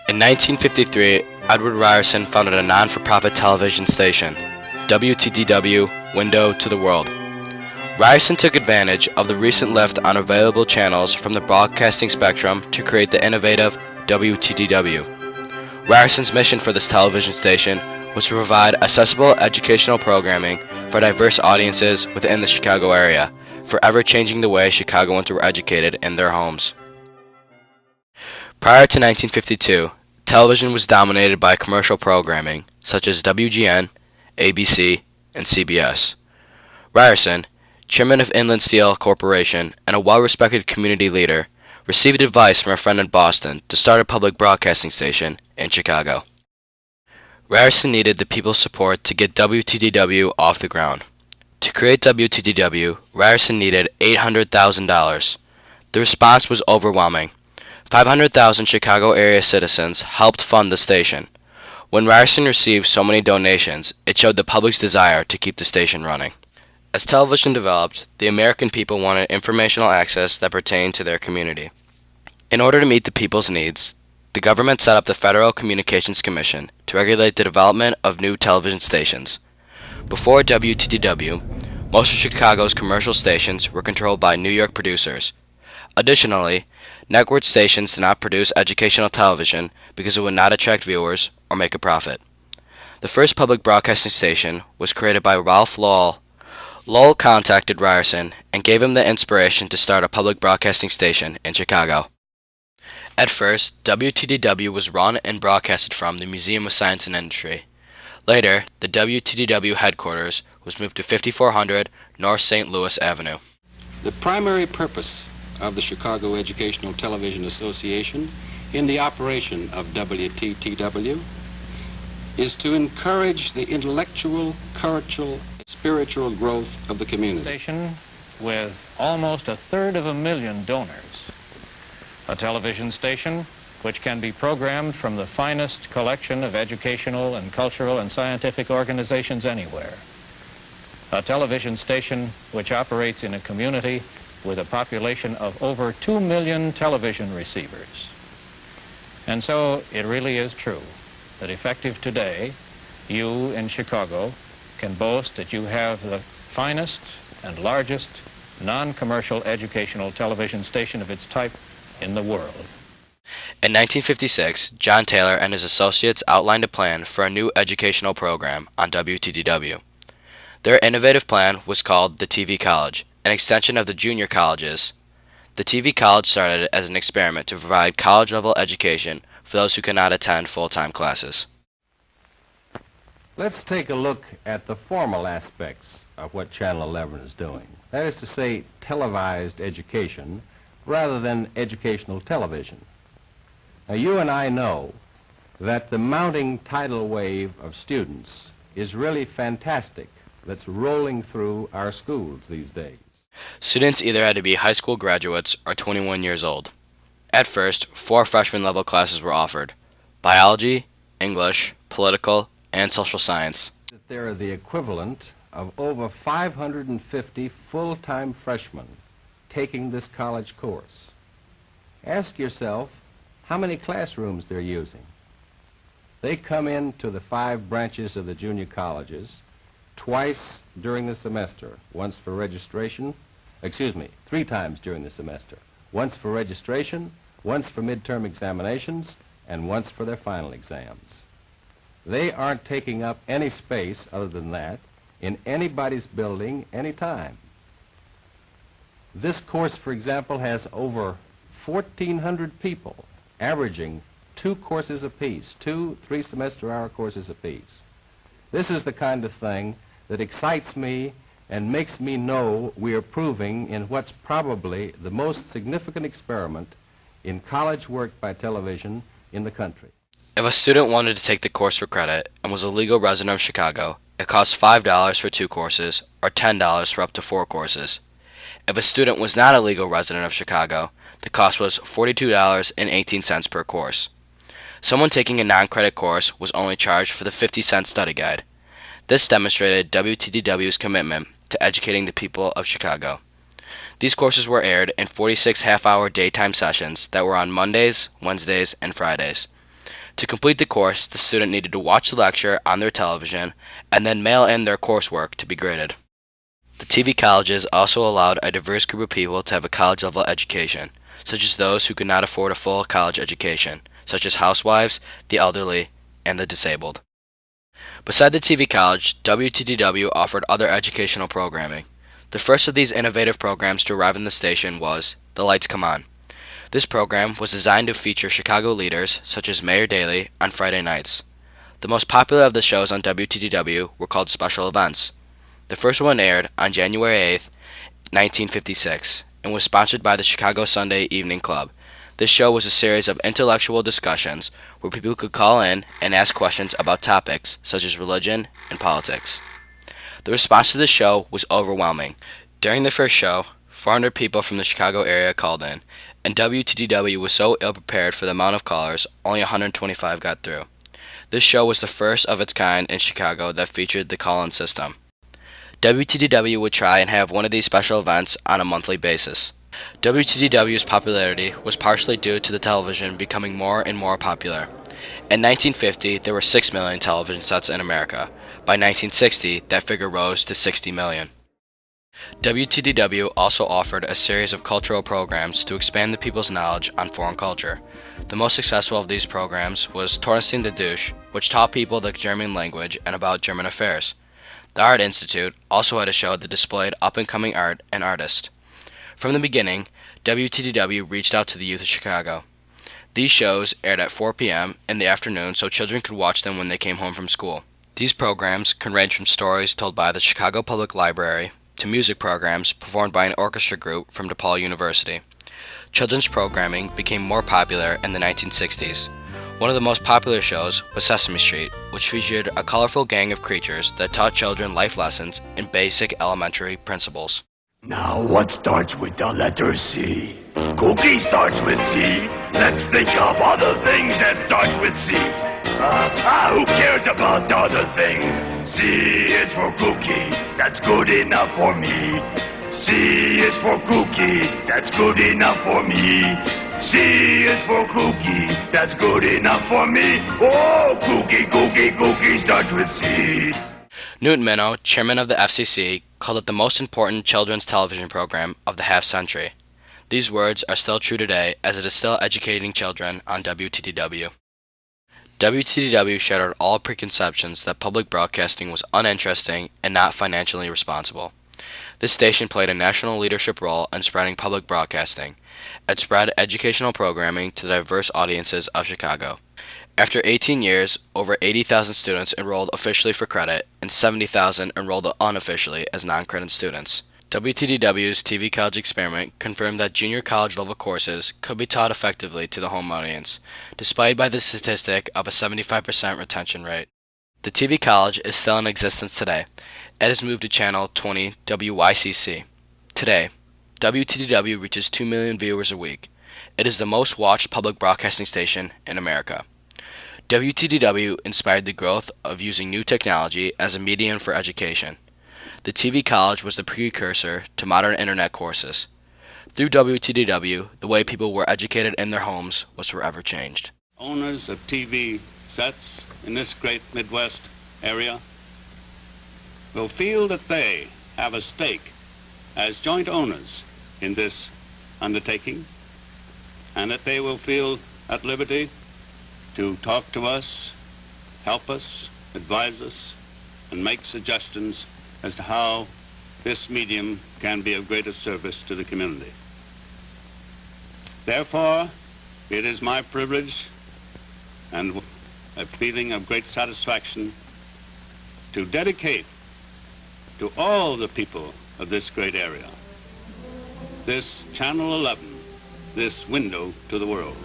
In 1953, Edward Ryerson founded a non-for-profit television station, WTTW Window to the World. Ryerson took advantage of the recent lift on available channels from the broadcasting spectrum to create the innovative WTTW. Ryerson's mission for this television station was to provide accessible educational programming for diverse audiences within the Chicago area, forever changing the way Chicagoans were educated in their homes. Prior to 1952, television was dominated by commercial programming such as WGN, ABC, and CBS. Ryerson, chairman of Inland Steel Corporation and a well-respected community leader, received advice from a friend in Boston to start a public broadcasting station in Chicago. Ryerson needed the people's support to get WTTW off the ground. To create WTTW, Ryerson needed $800,000. The response was overwhelming. 500,000 Chicago area citizens helped fund the station. When Ryerson received so many donations, it showed the public's desire to keep the station running. As television developed, the American people wanted informational access that pertained to their community. In order to meet the people's needs, the government set up the Federal Communications Commission to regulate the development of new television stations. Before WTTW, most of Chicago's commercial stations were controlled by New York producers. Additionally, network stations did not produce educational television because it would not attract viewers or make a profit. The first public broadcasting station was created by Ralph Lowell. Lowell contacted Ryerson and gave him the inspiration to start a public broadcasting station in Chicago. At first, WTTW was run and broadcasted from the Museum of Science and Industry. Later, the WTTW headquarters was moved to 5400 North St. Louis Avenue. The primary purpose of the Chicago Educational Television Association in the operation of WTTW is to encourage the intellectual, cultural, spiritual growth of the community. Station with almost 1/3 donors. A television station which can be programmed from the finest collection of educational and cultural and scientific organizations anywhere. A television station which operates in a community with a population of over 2 million television receivers. And so it really is true that effective today, you in Chicago can boast that you have the finest and largest non-commercial educational television station of its type in the world. In 1956, John Taylor and his associates outlined a plan for a new educational program on WTTW. Their innovative plan was called the TV College, an extension of the junior colleges. The TV College started as an experiment to provide college-level education for those who could not attend full-time classes. Let's take a look at the formal aspects of what Channel 11 is doing. That is to say, televised education rather than educational television. Now, you and I know that the mounting tidal wave of students is really fantastic that's rolling through our schools these days. Students either had to be high school graduates or 21 years old. At first, 4 freshman-level classes were offered: biology, English, political, and social science. They're the equivalent of over 550 full-time freshmen taking this college course. Ask yourself how many classrooms they're using. They come into the 5 branches of the junior colleges twice during the semester, once for registration, 3 times during the semester, once for registration, once for midterm examinations, and once for their final exams. They aren't taking up any space other than that in anybody's building anytime. This course, for example, has over 1,400 people, averaging 2 courses apiece, 2 3-semester-hour courses apiece. This is the kind of thing that excites me and makes me know we are proving in what's probably the most significant experiment in college work by television in the country. If a student wanted to take the course for credit and was a legal resident of Chicago, it cost $5 for 2 courses or $10 for up to 4 courses. If a student was not a legal resident of Chicago, the cost was $42.18 per course. Someone taking a non-credit course was only charged for the 50-cent study guide. This demonstrated WTTW's commitment to educating the people of Chicago. These courses were aired in 46 half-hour daytime sessions that were on Mondays, Wednesdays, and Fridays. To complete the course, the student needed to watch the lecture on their television and then mail in their coursework to be graded. The TV colleges also allowed a diverse group of people to have a college-level education, such as those who could not afford a full college education, such as housewives, the elderly, and the disabled. Beside the TV college, WTTW offered other educational programming. The first of these innovative programs to arrive in the station was The Lights Come On. This program was designed to feature Chicago leaders such as Mayor Daley on Friday nights. The most popular of the shows on WTTW were called special events. The first one aired on January 8, 1956, and was sponsored by the Chicago Sunday Evening Club. This show was a series of intellectual discussions where people could call in and ask questions about topics such as religion and politics. The response to the show was overwhelming. During the first show, 400 people from the Chicago area called in, and WTTW was so ill-prepared for the amount of callers, only 125 got through. This show was the first of its kind in Chicago that featured the call-in system. WTTW would try and have one of these special events on a monthly basis. WTTW's popularity was partially due to the television becoming more and more popular. In 1950, there were 6 million television sets in America. By 1960, that figure rose to 60 million. WTTW also offered a series of cultural programs to expand the people's knowledge on foreign culture. The most successful of these programs was Torsten the Douche, which taught people the German language and about German affairs. The Art Institute also had a show that displayed up-and-coming art and artists. From the beginning, WTTW reached out to the youth of Chicago. These shows aired at 4 p.m. in the afternoon so children could watch them when they came home from school. These programs can range from stories told by the Chicago Public Library to music programs performed by an orchestra group from DePaul University. Children's programming became more popular in the 1960s. One of the most popular shows was Sesame Street, which featured a colorful gang of creatures that taught children life lessons and basic elementary principles. Now what starts with the letter C? Cookie starts with C. Let's think of other things that starts with C. Who cares about other things? C is for cookie, that's good enough for me. C is for cookie, that's good enough for me. C is for cookie, that's good enough for me. Oh, cookie, cookie, cookie starts with C. Newton Minow, chairman of the FCC, called it the most important children's television program of the half-century. These words are still true today, as it is still educating children on WTTW. WTTW shattered all preconceptions that public broadcasting was uninteresting and not financially responsible. This station played a national leadership role in spreading public broadcasting. It spread educational programming to the diverse audiences of Chicago. After 18 years, over 80,000 students enrolled officially for credit and 70,000 enrolled unofficially as non-credit students. WTTW's TV college experiment confirmed that junior college level courses could be taught effectively to the home audience, displayed by the statistic of a 75% retention rate. The TV college is still in existence today. It has moved to channel 20 WYCC. Today, WTTW reaches 2 million viewers a week. It is the most watched public broadcasting station in America. WTTW inspired the growth of using new technology as a medium for education. The TV college was the precursor to modern internet courses. Through WTTW, the way people were educated in their homes was forever changed. Owners of TV sets in this great Midwest area will feel that they have a stake as joint owners in this undertaking, and that they will feel at liberty to talk to us, help us, advise us, and make suggestions as to how this medium can be of greater service to the community. Therefore, it is my privilege and a feeling of great satisfaction to dedicate to all the people of this great area this Channel 11, this window to the world.